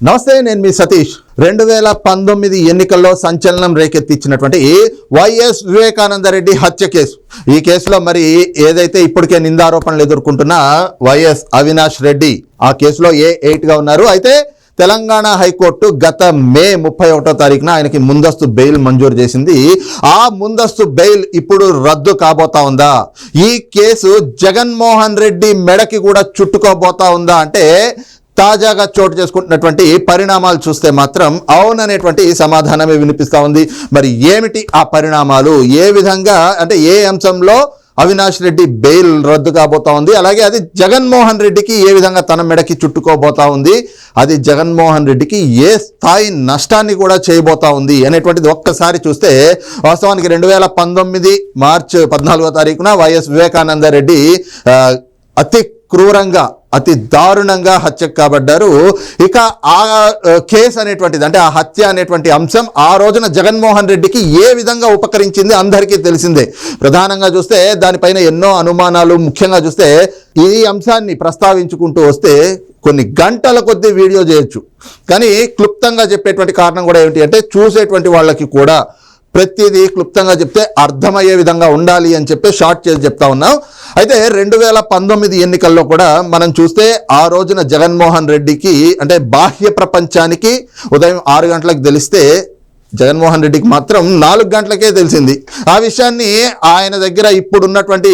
నమస్తే, నేను మీ సతీష్. 2019 ఎన్నికల్లో సంచలనం రేకెత్తించినటువంటి వైఎస్ వివేకానందరెడ్డి హత్య కేసు. ఈ కేసులో మరి ఏదైతే ఇప్పటికే నిందారోపణలు ఎదుర్కొంటున్న వైఎస్ అవినాష్ రెడ్డి ఆ కేసులో A8గా ఉన్నారు. అయితే తెలంగాణ హైకోర్టు గత మే 31వ తారీఖున ఆయనకి ముందస్తు బెయిల్ మంజూరు చేసింది. ఆ ముందస్తు బెయిల్ ఇప్పుడు రద్దు కాబోతా ఉందా? ఈ కేసు జగన్మోహన్ రెడ్డి మెడకి కూడా చుట్టుకోబోతా ఉందా అంటే తాజాగా చోటు చేసుకుంటున్నటువంటి పరిణామాలు చూస్తే మాత్రం అవుననేటువంటి సమాధానమే వినిపిస్తూ ఉంది. మరి ఏమిటి ఆ పరిణామాలు? ఏ విధంగా అంటే ఏ అంశంలో అవినాష్ రెడ్డి బెయిల్ రద్దు కాబోతా ఉంది, అలాగే అది జగన్మోహన్ రెడ్డికి ఏ విధంగా తన మెడకి చుట్టుకోబోతా ఉంది, అది జగన్మోహన్ రెడ్డికి ఏ స్థాయి నష్టాన్ని కూడా చేయబోతా ఉంది అనేటువంటిది ఒక్కసారి చూస్తే వాస్తవానికి 2019 మార్చి 14వ తారీఖున వైఎస్ వివేకానందరెడ్డి అతి క్రూరంగా అతి దారుణంగా హత్యకు కాబడ్డారు. ఇక ఆ కేసు అనేటువంటిది అంటే ఆ హత్య అనేటువంటి అంశం ఆ రోజున జగన్మోహన్ రెడ్డికి ఏ విధంగా ఉపకరించింది అందరికీ తెలిసిందే. ప్రధానంగా చూస్తే దానిపైన ఎన్నో అనుమానాలు, ముఖ్యంగా చూస్తే ఈ అంశాన్ని ప్రస్తావించుకుంటూ వస్తే కొన్ని గంటల కొద్దీ వీడియో చేయొచ్చు, కానీ క్లుప్తంగా చెప్పేటువంటి కారణం కూడా ఏమిటి అంటే చూసేటువంటి వాళ్ళకి కూడా ప్రతిదీ క్లుప్తంగా చెప్తే అర్థమయ్యే విధంగా ఉండాలి అని చెప్పి షార్ట్ చేసి చెప్తా ఉన్నాం. అయితే 2019 ఎన్నికల్లో కూడా మనం చూస్తే ఆ రోజున జగన్మోహన్ రెడ్డికి అంటే బాహ్య ప్రపంచానికి ఉదయం 6 గంటలకు తెలిస్తే జగన్మోహన్ రెడ్డికి మాత్రం 4 గంటలకే తెలిసింది. ఆ విషయాన్ని ఆయన దగ్గర ఇప్పుడున్నటువంటి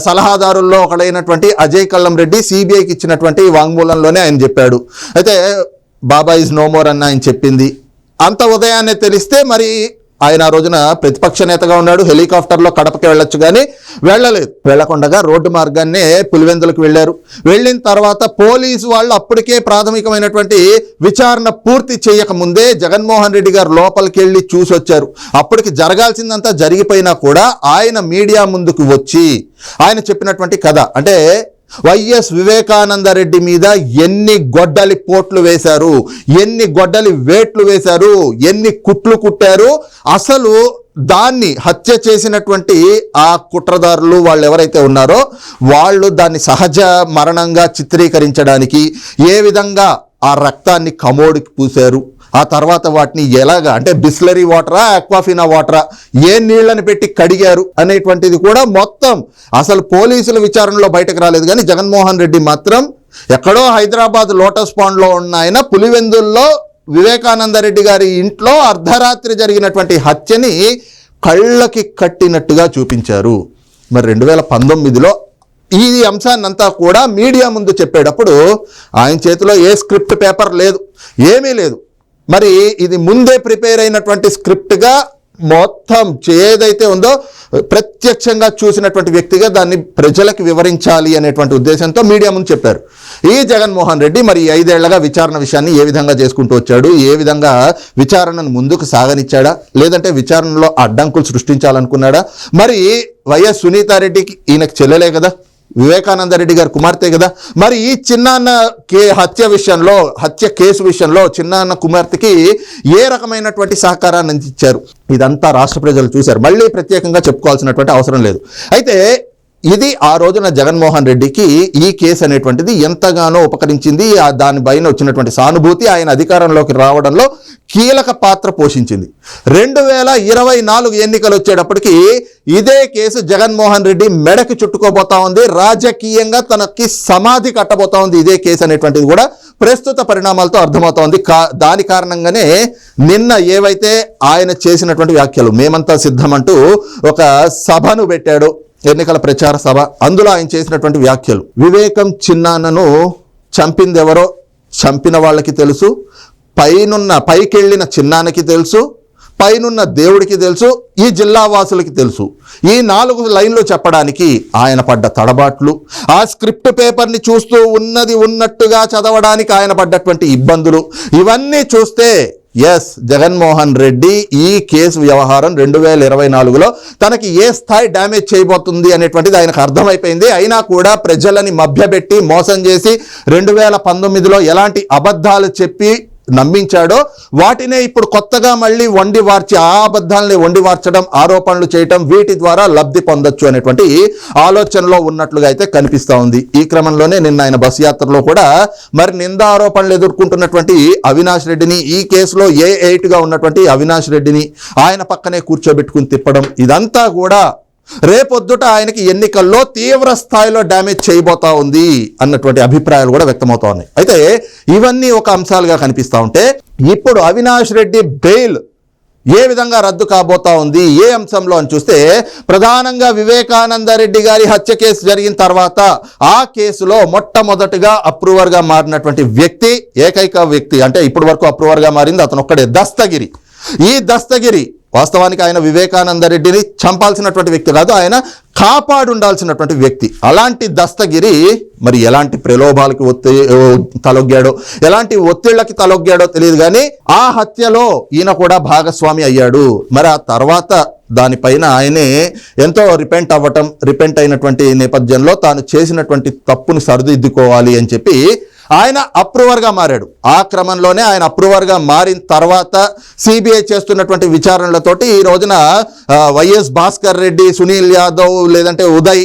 సలహాదారుల్లో ఒకడైనటువంటి అజయ్ కల్లం రెడ్డి సిబిఐకి ఇచ్చినటువంటి వాంగ్మూలంలోనే ఆయన చెప్పాడు. అయితే బాబా ఈజ్ నో మోర్ అన్న ఆయన చెప్పింది అంత ఉదయాన్నే తెలిస్తే మరి ఆయన ఆ రోజున ప్రతిపక్ష నేతగా ఉన్నాడు. హెలికాప్టర్లో కడపకి వెళ్ళొచ్చు, కానీ వెళ్ళలేదు. వెళ్లకుండా రోడ్డు మార్గాన్నే పులివెందులకు వెళ్ళారు. వెళ్ళిన తర్వాత పోలీసు వాళ్ళు అప్పటికే ప్రాథమికమైనటువంటి విచారణ పూర్తి చేయకముందే జగన్మోహన్ రెడ్డి గారు లోపలికి వెళ్ళి చూసి వచ్చారు. అప్పటికి జరగాల్సిందంతా జరిగిపోయినా కూడా ఆయన మీడియా ముందుకు వచ్చి ఆయన చెప్పినటువంటి కథ అంటే వైఎస్ వివేకానందరెడ్డి మీద ఎన్ని గొడ్డలి పోట్లు వేశారు, ఎన్ని గొడ్డలి వేట్లు వేశారు, ఎన్ని కుట్లు కుట్టారు, అసలు దాన్ని హత్య చేసినటువంటి ఆ కుట్రదారులు వాళ్ళు ఎవరైతే ఉన్నారో వాళ్ళు దాన్ని సహజ మరణంగా చిత్రీకరించడానికి ఏ విధంగా ఆ రక్తాన్ని కమోడికి పూశారు, ఆ తర్వాత వాటిని ఎలాగా అంటే బిస్లరీ వాటరా అక్వాఫినా వాటరా ఏ నీళ్లను పెట్టి కడిగారు అనేటువంటిది కూడా మొత్తం అసలు పోలీసుల విచారణలో బయటకు రాలేదు. కానీ జగన్మోహన్ రెడ్డి మాత్రం ఎక్కడో హైదరాబాద్ లోటస్ పాండ్లో ఉన్న ఆయన పులివెందుల్లో వివేకానందరెడ్డి గారి ఇంట్లో అర్ధరాత్రి జరిగినటువంటి హత్యని కళ్ళకి కట్టినట్టుగా చూపించారు. మరి 2019లో ఈ అంశాన్నంతా కూడా మీడియా ముందు చెప్పేటప్పుడు ఆయన చేతిలో ఏ స్క్రిప్ట్ పేపర్ లేదు, ఏమీ లేదు. మరి ఇది ముందే ప్రిపేర్ అయినటువంటి స్క్రిప్ట్గా మొత్తం ఏదైతే ఉందో ప్రత్యక్షంగా చూసినటువంటి వ్యక్తిగా దాన్ని ప్రజలకు వివరించాలి అనేటువంటి ఉద్దేశంతో మీడియా ముందు చెప్పారు. ఈ జగన్మోహన్ రెడ్డి మరి 5 ఏళ్లగా విచారణ విషయాన్ని ఏ విధంగా చేసుకుంటూ వచ్చాడు, ఏ విధంగా విచారణను ముందుకు సాగనిచ్చాడా, లేదంటే విచారణలో అడ్డంకులు సృష్టించాలనుకున్నాడా? మరి వైఎస్ సునీతారెడ్డికి ఈయనకు చెల్లెలే కదా, వివేకానందరెడ్డి గారు కుమార్తె కదా, మరి ఈ చిన్నాన్న హత్య కేసు విషయంలో చిన్నాన్న కుమార్తెకి ఏ రకమైనటువంటి సహకారాన్ని అందించారు? ఇదంతా రాష్ట్ర ప్రజలు చూశారు, మళ్ళీ ప్రత్యేకంగా చెప్పుకోవాల్సినటువంటి అవసరం లేదు. అయితే ఇది ఆ రోజున జగన్మోహన్ రెడ్డికి ఈ కేసు అనేటువంటిది ఎంతగానో ఉపకరించింది. దానిపైన వచ్చినటువంటి సానుభూతి ఆయన అధికారంలోకి రావడంలో కీలక పాత్ర పోషించింది. 2024 ఎన్నికలు వచ్చేటప్పటికి ఇదే కేసు జగన్మోహన్ రెడ్డి మెడకి చుట్టుకోబోతా ఉంది, రాజకీయంగా తనకి సమాధి కట్టబోతా ఉంది ఇదే కేసు అనేటువంటిది కూడా ప్రస్తుత పరిణామాలతో అర్థమవుతా ఉంది. దాని కారణంగానే నిన్న ఏవైతే ఆయన చేసినటువంటి వ్యాఖ్యలు, మేమంతా సిద్ధమంటూ ఒక సభను పెట్టాడు, ఎన్నికల ప్రచార సభ, అందులో ఆయన చేసినటువంటి వ్యాఖ్యలు, వివేకం చిన్నాన్నను చంపిందెవరో చంపిన వాళ్ళకి తెలుసు, పైకెళ్ళిన చిన్నాన్నకి తెలుసు, పైనున్న దేవుడికి తెలుసు, ఈ జిల్లా వాసులకి తెలుసు. ఈ 4 లైన్లు చెప్పడానికి ఆయన పడ్డ తడబాట్లు, ఆ స్క్రిప్ట్ పేపర్ని చూస్తూ ఉన్నది ఉన్నట్టుగా చదవడానికి ఆయన పడ్డటువంటి ఇబ్బందులు, ఇవన్నీ చూస్తే జగన్మోహన్ రెడ్డి ఈ కేసు వ్యవహారం 2024లో తనకి ఏ స్థాయి డ్యామేజ్ చేయబోతుంది అనేటువంటిది ఆయనకు అర్థమైపోయింది. అయినా కూడా ప్రజలని మభ్యపెట్టి మోసం చేసి 2019లో ఎలాంటి అబద్ధాలు చెప్పి నమ్మించాడో వాటినే ఇప్పుడు కొత్తగా మళ్ళీ వండి వార్చి ఆ అబద్ధాలని వండి వార్చడం, ఆరోపణలు చేయటం, వీటి ద్వారా లబ్ధి పొందొచ్చు అనేటువంటి ఆలోచనలో ఉన్నట్లుగా అయితే కనిపిస్తూ ఉంది. ఈ క్రమంలోనే నిన్న ఆయన బస్ యాత్రలో కూడా మరి నిందా ఆరోపణలు ఎదుర్కొంటున్నటువంటి అవినాష్ రెడ్డిని, ఈ కేసులో A8గా ఉన్నటువంటి అవినాష్ రెడ్డిని ఆయన పక్కనే కూర్చోబెట్టుకుని తిప్పడం, ఇదంతా కూడా రేపొద్దుట ఆయనకి ఎన్నికల్లో తీవ్ర స్థాయిలో డ్యామేజ్ చేయబోతా ఉంది అన్నటువంటి అభిప్రాయాలు కూడా వ్యక్తమవుతా ఉన్నాయి. అయితే ఇవన్నీ ఒక అంశాలుగా కనిపిస్తూ ఉంటే ఇప్పుడు అవినాష్ రెడ్డి బెయిల్ ఏ విధంగా రద్దు కాబోతా ఉంది, ఏ అంశంలో అని చూస్తే ప్రధానంగా వివేకానంద రెడ్డి గారి హత్య కేసు జరిగిన తర్వాత ఆ కేసులో మొట్టమొదటిగా అప్రూవర్గా మారినటువంటి వ్యక్తి, ఏకైక వ్యక్తి, అంటే ఇప్పటి వరకు అప్రూవర్గా మారింది అతను ఒక్కడే, దస్తగిరి. ఈ దస్తగిరి వాస్తవానికి ఆయన వివేకానంద రెడ్డిని చంపాల్సినటువంటి వ్యక్తి కాదు, ఆయన కాపాడు ఉండాల్సినటువంటి వ్యక్తి. అలాంటి దస్తగిరి మరి ఎలాంటి ప్రలోభాలకి తలొగ్గాడో, ఎలాంటి ఒత్తిళ్లకి తలొగ్గాడో తెలియదు, కానీ ఆ హత్యలో ఈయన కూడా భాగస్వామి అయ్యాడు. మరి ఆ తర్వాత దానిపైన ఆయనే ఎంతో రిపెంట్ అయినటువంటి నేపథ్యంలో తాను చేసినటువంటి తప్పుని సరిదిద్దుకోవాలి అని చెప్పి ఆయన అప్రూవర్గా మారాడు. ఆ క్రమంలోనే ఆయన అప్రూవర్గా మారిన తర్వాత సిబిఐ చేస్తున్నటువంటి విచారణలతోటి ఈ రోజున వైఎస్ భాస్కర్ రెడ్డి, సునీల్ యాదవ్, లేదంటే ఉదయ్,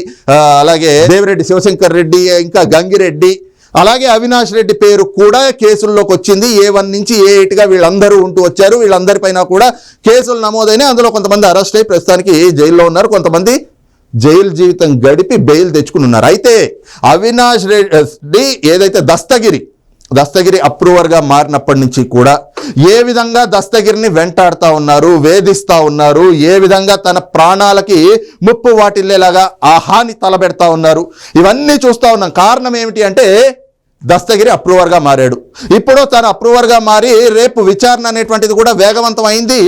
అలాగే దేవిరెడ్డి శివశంకర్ రెడ్డి, ఇంకా గంగిరెడ్డి, అలాగే అవినాష్ రెడ్డి పేరు కూడా కేసుల్లోకి వచ్చింది. A1 నుంచి A8గా వీళ్ళందరూ ఉంటూ వచ్చారు. వీళ్ళందరిపైన కూడా కేసులు నమోదైనాయి. అందులో కొంతమంది అరెస్ట్ అయ్యి ప్రస్తుతానికి జైల్లో ఉన్నారు, కొంతమంది జైలు జీవితం గడిపి బెయిల్ తెచ్చుకుని ఉన్నారు. అయితే అవినాష్ రెడ్డి ఏదైతే దస్తగిరి అప్రూవర్గా మారినప్పటి నుంచి కూడా ఏ విధంగా దస్తగిరిని వెంటాడుతూ ఉన్నారు, వేధిస్తూ ఉన్నారు, ఏ విధంగా తన ప్రాణాలకి ముప్పు వాటిల్లేలాగా ఆ హాని తలబెడతా ఉన్నారు, ఇవన్నీ చూస్తూ ఉన్నాం. కారణం ఏమిటి అంటే దస్తగిరి అప్రూవర్గా మారాడు. ఇప్పుడు తను అప్రూవర్గా మారి రేపు విచారణ అనేటువంటిది కూడా వేగవంతం అయింది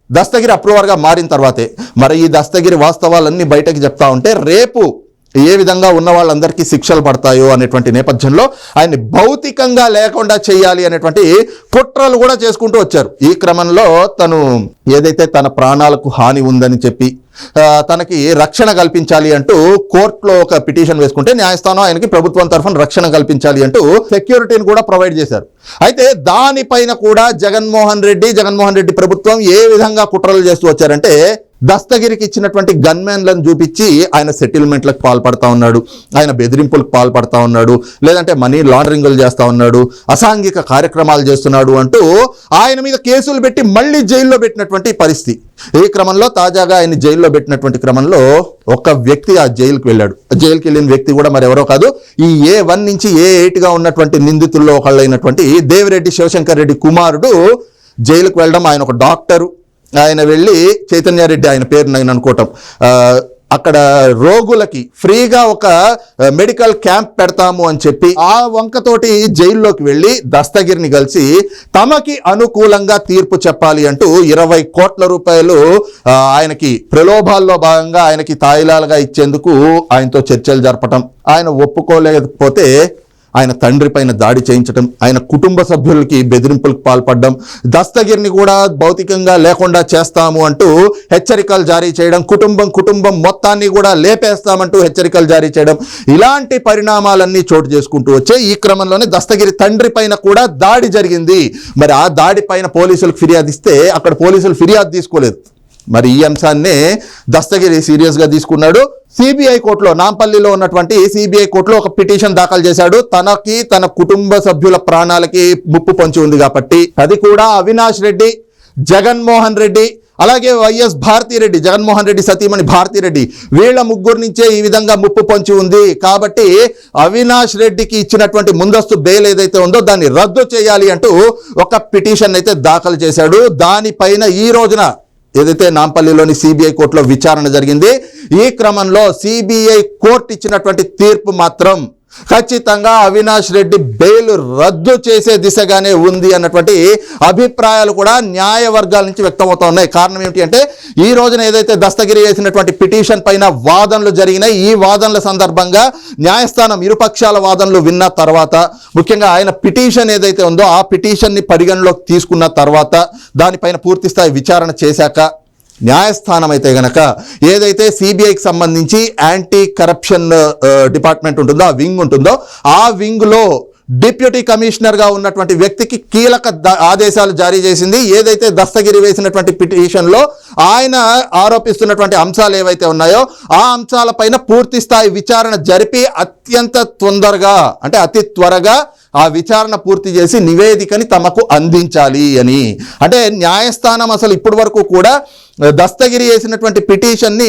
దస్తగిరి అప్రూవర్గా మారిన తర్వాతే. మరి ఈ దస్తగిరి వాస్తవాలన్నీ బయటకు చెప్తా ఉంటే రేపు ఏ విధంగా ఉన్న వాళ్ళందరికీ శిక్షలు పడతాయో అనేటువంటి నేపథ్యంలో ఆయన్ని భౌతికంగా లేకుండా చేయాలి అనేటువంటి కుట్రలు కూడా చేసుకుంటూ వచ్చారు. ఈ క్రమంలో తను ఏదైతే తన ప్రాణాలకు హాని ఉందని చెప్పి తనకి రక్షణ కల్పించాలి అంటూ కోర్టులో ఒక పిటిషన్ వేసుకుంటే న్యాయస్థానం ఆయనకి ప్రభుత్వం తరఫున రక్షణ కల్పించాలి అంటూ సెక్యూరిటీని కూడా ప్రొవైడ్ చేశారు. అయితే దానిపైన కూడా జగన్మోహన్ రెడ్డి ప్రభుత్వం ఏ విధంగా కుట్రలు చేస్తూ వచ్చారంటే దస్తగిరికి ఇచ్చినటువంటి గన్మెన్లను చూపించి ఆయన సెటిల్మెంట్లకు పాల్పడతా ఉన్నాడు, ఆయన బెదిరింపులకు పాల్పడతా ఉన్నాడు, లేదంటే మనీ లాండరింగ్లు చేస్తూ ఉన్నాడు, అసాంఘిక కార్యక్రమాలు చేస్తున్నాడు అంటూ ఆయన మీద కేసులు పెట్టి మళ్ళీ జైల్లో పెట్టినటువంటి పరిస్థితి. ఈ క్రమంలో తాజాగా ఆయన జైల్లో పెట్టినటువంటి క్రమంలో ఒక వ్యక్తి ఆ జైలుకి వెళ్ళాడు. జైలుకి వెళ్ళిన వ్యక్తి కూడా మరి ఎవరో కాదు, ఈ A1 నుంచి A8గా ఉన్నటువంటి నిందితుల్లో ఒకళ్ళైనటువంటి దేవిరెడ్డి శివశంకర్ రెడ్డి కుమారుడు జైలుకు వెళ్ళడం. ఆయన ఒక డాక్టరు. ఆయన వెళ్ళి చైతన్యారెడ్డి ఆయన పేరు నేను అనుకోవటం, అక్కడ రోగులకి ఫ్రీగా ఒక మెడికల్ క్యాంప్ పెడతాము అని చెప్పి ఆ వంకతోటి జైల్లోకి వెళ్ళి దస్తగిరిని కలిసి తమకి అనుకూలంగా తీర్పు చెప్పాలి అంటూ 20 కోట్ల రూపాయలు ఆయనకి ప్రలోభాల్లో భాగంగా ఆయనకి తాయిలాలుగా ఇచ్చేందుకు ఆయనతో చర్చలు జరపటం, ఆయన ఒప్పుకోలేకపోతే ఆయన తండ్రి పైన దాడి చేయించడం, ఆయన కుటుంబ సభ్యులకి బెదిరింపులకు పాల్పడడం, దస్తగిరిని కూడా భౌతికంగా లేకుండా చేస్తాము అంటూ హెచ్చరికలు జారీ చేయడం, కుటుంబం మొత్తాన్ని కూడా లేపేస్తామంటూ హెచ్చరికలు జారీ చేయడం, ఇలాంటి పరిణామాలన్నీ చోటు చేసుకుంటూ వచ్చే ఈ క్రమంలోనే దస్తగిరి తండ్రి పైన కూడా దాడి జరిగింది. మరి ఆ దాడి పైన పోలీసులకు ఫిర్యాదు ఇస్తే అక్కడ పోలీసులు ఫిర్యాదు తీసుకోలేదు. మరి ఈ అంశాన్నే దస్తగిరి సీరియస్గా తీసుకున్నాడు. సిబిఐ కోర్టులో, నాంపల్లిలో ఉన్నటువంటి సిబిఐ కోర్టులో ఒక పిటిషన్ దాఖలు చేశాడు. తనకి తన కుటుంబ సభ్యుల ప్రాణాలకి ముప్పు పొంచి ఉంది కాబట్టి, అది కూడా అవినాష్ రెడ్డి, జగన్మోహన్ రెడ్డి, అలాగే వైఎస్ భారతిరెడ్డి, జగన్మోహన్ రెడ్డి సతీమణి భారతిరెడ్డి, వీళ్ళ ముగ్గురు నుంచే ఈ విధంగా ముప్పు పొంచి ఉంది కాబట్టి అవినాష్ రెడ్డికి ఇచ్చినటువంటి ముందస్తు బెయిల్ ఏదైతే ఉందో దాన్ని రద్దు చేయాలి అంటూ ఒక పిటిషన్ అయితే దాఖలు చేశాడు. దానిపైన ఈ రోజున ఏదైతే నాంపల్లిలోని సిబిఐ కోర్టులో విచారణ జరిగింది. ఈ క్రమంలో సిబిఐ కోర్టు ఇచ్చినటువంటి తీర్పు మాత్రం ఖచ్చితంగా అవినాష్ రెడ్డి బెయిల్ రద్దు చేసే దిశగానే ఉంది అన్నటువంటి అభిప్రాయాలు కూడా న్యాయ వర్గాల నుంచి వ్యక్తమవుతా ఉన్నాయి. కారణం ఏమిటి అంటే ఈ రోజున ఏదైతే దస్తగిరి వేసినటువంటి పిటిషన్ పైన వాదనలు జరిగినాయి. ఈ వాదనల సందర్భంగా న్యాయస్థానం ఇరుపక్షాల వాదనలు విన్న తర్వాత, ముఖ్యంగా ఆయన పిటిషన్ ఏదైతే ఉందో ఆ పిటిషన్ని పరిగణలోకి తీసుకున్న తర్వాత, దానిపైన పూర్తిస్థాయి విచారణ చేశాక న్యాయస్థానం అయితే గనక ఏదైతే సిబిఐకి సంబంధించి యాంటీ కరప్షన్ డిపార్ట్మెంట్ ఉంటుందో, ఆ వింగ్ ఉంటుందో, ఆ వింగ్లో డిప్యూటీ కమిషనర్గా ఉన్నటువంటి వ్యక్తికి కీలక ఆదేశాలు జారీ చేసింది. ఏదైతే దస్తగిరి వేసినటువంటి పిటిషన్లో ఆయన ఆరోపిస్తున్నటువంటి అంశాలు ఏవైతే ఉన్నాయో ఆ అంశాలపైన పూర్తి స్థాయి విచారణ జరిపి అత్యంత తొందరగా అంటే అతి త్వరగా ఆ విచారణ పూర్తి చేసి నివేదికని తమకు అందించాలి అని. అంటే న్యాయస్థానం అసలు ఇప్పటి వరకు కూడా దస్తగిరి వేసినటువంటి పిటిషన్ని